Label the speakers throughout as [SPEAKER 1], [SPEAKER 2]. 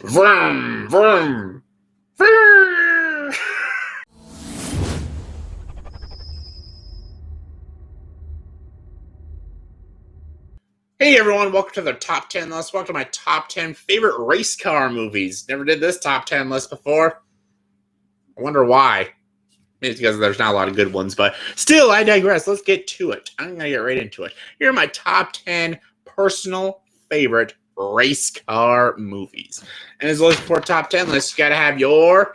[SPEAKER 1] Vroom, vroom, vroom. Hey everyone, welcome to the top 10 list. Welcome to my top 10 favorite race car movies. Never did this top 10 list before. I wonder why. Maybe it's because there's not a lot of good ones, but still, I digress. Let's get to it. I'm going to get right into it. Here are my top 10 personal favorite race car movies. And as always, for top 10 list, you got to have your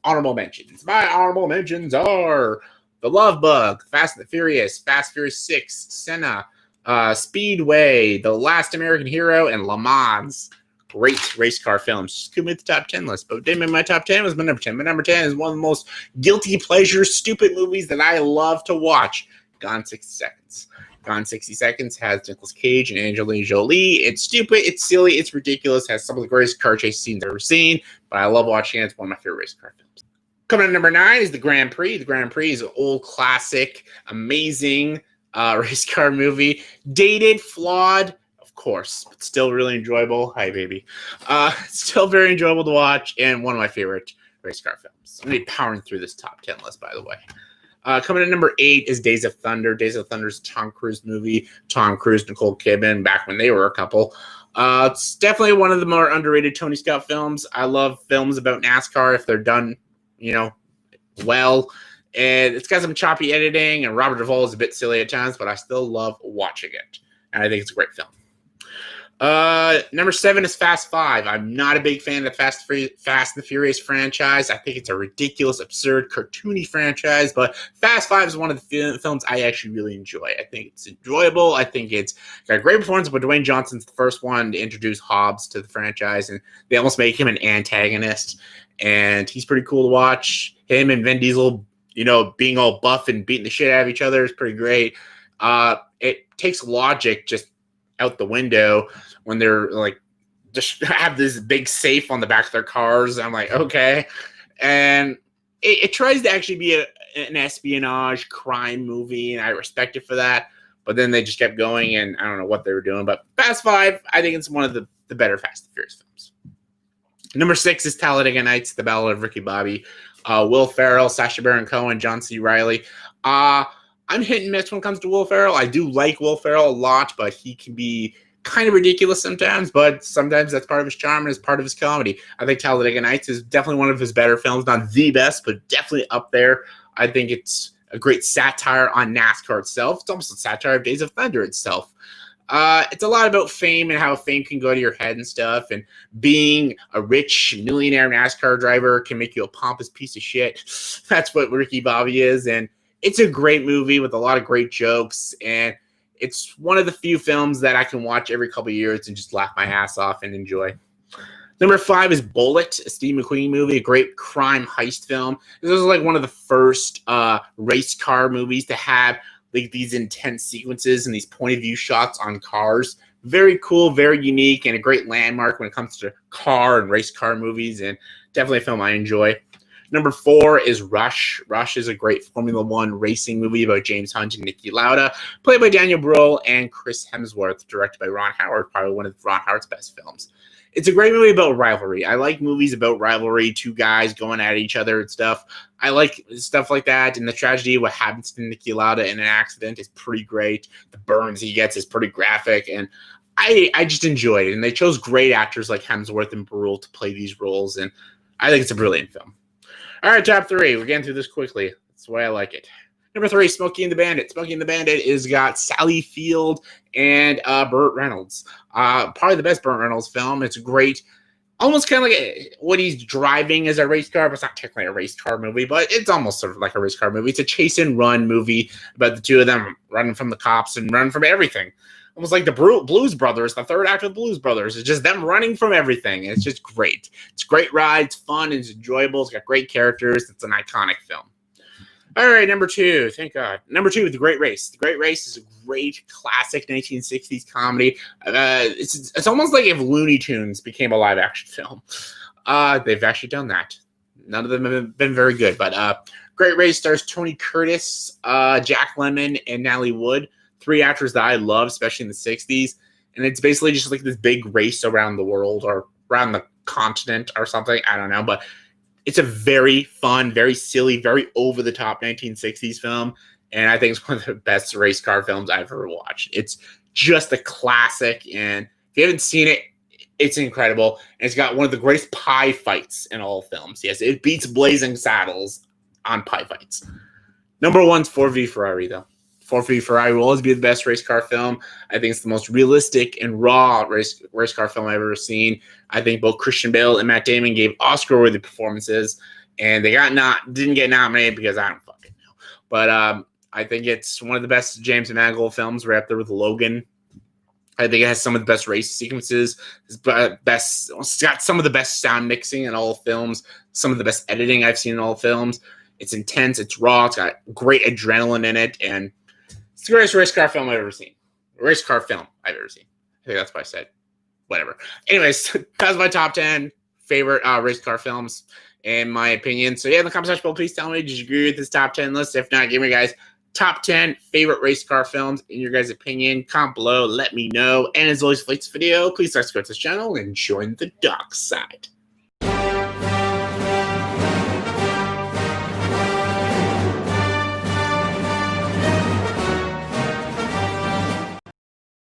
[SPEAKER 1] honorable mentions. My honorable mentions are The Love Bug, Fast and the Furious, Fast and Furious 6, Senna, Speedway, The Last American Hero, and Le Mans. Great race car films. Just could make the top 10 list, but didn't make my top 10 was my number 10. My number 10 is one of the most guilty pleasure, stupid movies that I love to watch. Gone 60 Seconds. Gone 60 Seconds has Nicolas Cage and Angelina Jolie. It's stupid, it's silly, it's ridiculous, has some of the greatest car chase scenes I've ever seen, but I love watching it. It's one of my favorite race car films. Coming in number 9 is the Grand Prix. The Grand Prix is an old classic, amazing race car movie. Dated, flawed, of course, but still really enjoyable. Hi, baby. Still very enjoyable to watch and one of my favorite race car films. I'm going to be powering through this top 10 list, by the way. Coming in number 8 is Days of Thunder. Days of Thunder is a Tom Cruise movie. Tom Cruise, Nicole Kidman, back when they were a couple. It's definitely one of the more underrated Tony Scott films. I love films about NASCAR if they're done, well. And it's got some choppy editing, and Robert Duvall is a bit silly at times, but I still love watching it. And I think it's a great film. Number 7 is Fast 5. I'm not a big fan of the Fast and the Furious franchise. I think it's a ridiculous, absurd, cartoony franchise, but Fast 5 is one of the films I actually really enjoy. I think it's enjoyable. I think it's got a great performance, but Dwayne Johnson's the first one to introduce Hobbs to the franchise, and they almost make him an antagonist, and he's pretty cool to watch. Him and Vin Diesel, being all buff and beating the shit out of each other is pretty great. It takes logic just out the window when they're like just have this big safe on the back of their cars. I'm like, okay. And it tries to actually be an espionage crime movie, and I respect it for that. But then they just kept going, and I don't know what they were doing. But Fast 5, I think it's one of the better Fast and Furious films. Number 6 is Talladega Nights, The Battle of Ricky Bobby. Will Ferrell, Sacha Baron Cohen, John C. Reilly. I'm hit and miss when it comes to Will Ferrell. I do like Will Ferrell a lot, but he can be kind of ridiculous sometimes, but sometimes that's part of his charm and is part of his comedy. I think Talladega Nights is definitely one of his better films. Not the best, but definitely up there. I think it's a great satire on NASCAR itself. It's almost a satire of Days of Thunder itself. It's a lot about fame and how fame can go to your head and stuff, and being a rich millionaire NASCAR driver can make you a pompous piece of shit. That's what Ricky Bobby is, and it's a great movie with a lot of great jokes, and it's one of the few films that I can watch every couple of years and just laugh my ass off and enjoy. Number 5 is Bullet, a Steve McQueen movie, a great crime heist film. This was like one of the first race car movies to have like these intense sequences and these point of view shots on cars. Very cool, very unique, and a great landmark when it comes to car and race car movies, and definitely a film I enjoy. Number 4 is Rush. Rush is a great Formula One racing movie about James Hunt and Niki Lauda, played by Daniel Bruhl and Chris Hemsworth, directed by Ron Howard, probably one of Ron Howard's best films. It's a great movie about rivalry. I like movies about rivalry, two guys going at each other and stuff. I like stuff like that, and the tragedy of what happens to Niki Lauda in an accident is pretty great. The burns he gets is pretty graphic, and I just enjoyed it. And they chose great actors like Hemsworth and Bruhl to play these roles, and I think it's a brilliant film. All right, top 3. We're getting through this quickly. That's the way I like it. Number 3, Smokey and the Bandit. Smokey and the Bandit is got Sally Field and Burt Reynolds. Probably the best Burt Reynolds film. It's great. Almost kind of like what he's driving as a race car, but it's not technically a race car movie, but it's almost sort of like a race car movie. It's a chase and run movie about the two of them running from the cops and running from everything. Almost like the Blues Brothers, the third act of the Blues Brothers. It's just them running from everything. It's just great. It's a great ride. It's fun. It's enjoyable. It's got great characters. It's an iconic film. All right, number 2. Thank God. Number 2, The Great Race. The Great Race is a great classic 1960s comedy. It's almost like if Looney Tunes became a live-action film. They've actually done that. None of them have been very good, but Great Race stars Tony Curtis, Jack Lemmon, and Natalie Wood. 3 actors that I love, especially in the 60s. And it's basically just like this big race around the world, or around the continent or something. I don't know, but it's a very fun, very silly, very over-the-top 1960s film, and I think it's one of the best race car films I've ever watched. It's just a classic, and if you haven't seen it, it's incredible. And it's got one of the greatest pie fights in all films. Yes, it beats Blazing Saddles on pie fights. Number one's Ford v Ferrari, though. Ford v Ferrari will always be the best race car film. I think it's the most realistic and raw race car film I've ever seen. I think both Christian Bale and Matt Damon gave Oscar-worthy performances, and they didn't get nominated because I don't fucking know. But I think it's one of the best James Mangold films, right up there with Logan. I think it has some of the best race sequences. It's got some of the best sound mixing in all films. Some of the best editing I've seen in all films. It's intense. It's raw. It's got great adrenaline in it, and it's the greatest race car film I've ever seen. Race car film I've ever seen. I think that's what I said. Whatever. Anyways, that's my top 10 favorite race car films, in my opinion. So yeah, in the comment section below, please tell me, did you agree with this top 10 list? If not, give me guys top 10 favorite race car films in your guys' opinion. Comment below, let me know. And as always, if you like this video, please subscribe to this channel and join the dark side.